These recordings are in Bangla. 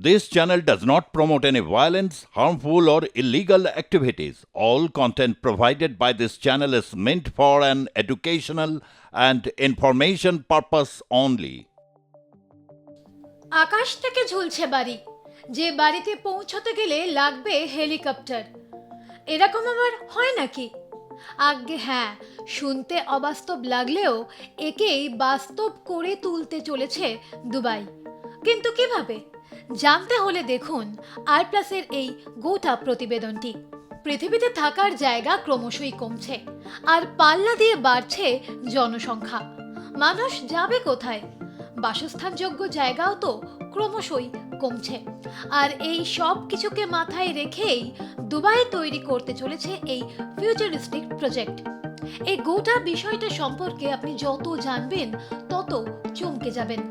This channel does not promote any violence, harmful, or illegal activities. All content provided by this channel is meant for an educational and information purpose only. আকাশ থেকে ঝুলছে বাড়ি, যে বাড়িতে পৌঁছতে গেলে লাগবে হেলিকপ্টার। এরকম আবার হয় নাকি? আজ্ঞে হ্যাঁ, শুনতে অবাস্তব লাগলেও একেই বাস্তব করে তুলতে চলেছে দুবাই। কিন্তু কিভাবে? জানতে হলে দেখুন আর প্লাসের এই গোটা প্রতিবেদনটি। পৃথিবীতে থাকার জায়গা ক্রমশই কমছে, আর পাল্লা দিয়ে বাড়ছে জনসংখ্যা। মানুষ যাবে কোথায়? বাসস্থানযোগ্য জায়গাও তো ক্রমশই কমছে। আর এই সব কিছুকে মাথায় রেখেই দুবাই তৈরি করতে চলেছে এই ফিউচারিস্টিক প্রজেক্ট। এই গোটা বিষয়টা সম্পর্কে আপনি যত জানবেন তত চমকে যাবেন।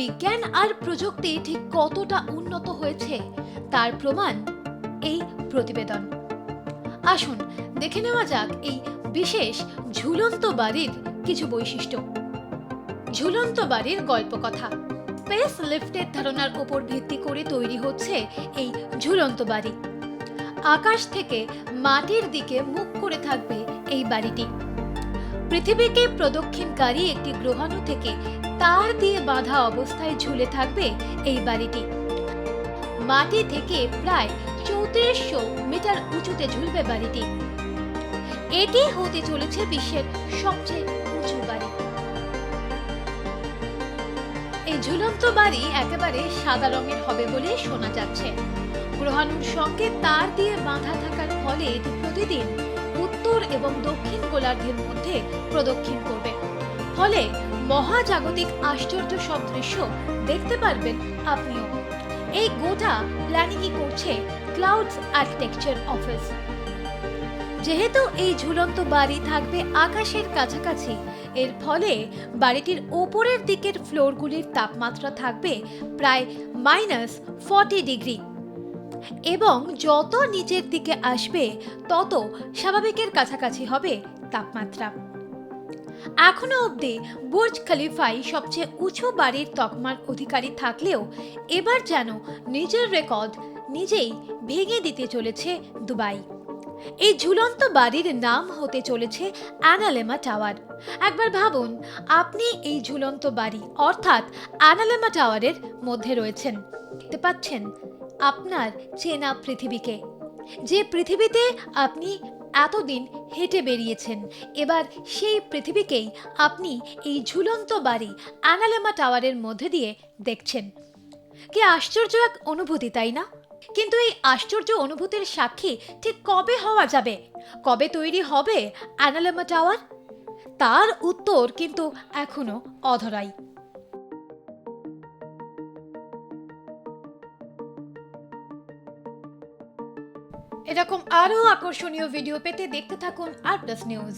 বিজ্ঞান আর প্রযুক্তি ঠিক কতটা উন্নত হয়েছে তার প্রমাণ এই প্রতিবেদন। আসুন দেখে নেওয়া যাক এই বিশেষ ঝুলন্ত বাড়ির কিছু বৈশিষ্ট্য। ঝুলন্ত বাড়ির গল্পকথা। স্পেস লিফটের ধারণার উপর ভিত্তি করে তৈরি হচ্ছে এই ঝুলন্ত বাড়ি। আকাশ থেকে মাটির দিকে মুখ করে থাকবে এই বাড়িটি। পৃথিবীকে প্রদক্ষিণকারী একটি গ্রহাণু থেকে তার দিয়ে বাঁধা অবস্থায় ঝুলে থাকবে এই বাড়িটি। মাটি থেকে প্রায় 3400 মিটার উঁচুতে ঝুলবে বাড়িটি। এটি হতে চলেছে বিশ্বের সবচেয়ে উঁচু বাড়ি। এই ঝুলন্ত বাড়ি একেবারে সাদা রঙের হবে বলে শোনা যাচ্ছে। গ্রহাণুর সঙ্গে তার দিয়ে বাঁধা থাকার ফলে এটি প্রতিদিন উত্তর এবং দক্ষিণ গোলার্ধের মধ্যে প্রদক্ষিণ করবে। ফলে মহাজাগতিক আশ্চর্য সব দৃশ্য দেখতে পারবেন আপনিও। এই গোটা প্ল্যানিংই করছে ক্লাউডস আর্কিটেকচার অফিস। যেহেতু এই ঝুলন্ত বাড়ি থাকবে আকাশের কাছাকাছি, এর ফলে বাড়িটির ওপরের দিকের ফ্লোরগুলির তাপমাত্রা থাকবে প্রায় -40 ডিগ্রি, এবং যত নিচের দিকে আসবে তত স্বাভাবিকের কাছাকাছি হবে তাপমাত্রা। এখনো অবধি বুর্জ খলিফাই সবচেয়ে উঁচু বাড়ির তকমার অধিকারী থাকলেও এবার যেন নিজের রেকর্ড নিজেই ভেঙে দিতে চলেছে দুবাই। এই ঝুলন্ত বাড়ির নাম হতে চলেছে অ্যানালেমা টাওয়ার। একবার ভাবুন, আপনি এই ঝুলন্ত বাড়ি অর্থাৎ অ্যানালেমা টাওয়ারের মধ্যে রয়েছেন। দেখতে পাচ্ছেন আপনার চেনা পৃথিবীকে, যে পৃথিবীতে আপনি এতদিন হেঁটে বেরিয়েছেন। এবার সেই পৃথিবীকেই আপনি এই ঝুলন্ত বাড়ি অ্যানালেমা টাওয়ারের মধ্যে দিয়ে দেখছেন। কি আশ্চর্য এক অনুভূতি, তাই না? কিন্তু এই আশ্চর্য অনুভূতির সাক্ষী ঠিক কবে হওয়া যাবে? কবে তৈরি হবে অ্যানালেমা টাওয়ার? তার উত্তর কিন্তু এখনো অধরাই। এরকম আরো আকর্ষণীয় ভিডিও পেতে দেখতে থাকুন আর প্লাস নিউজ।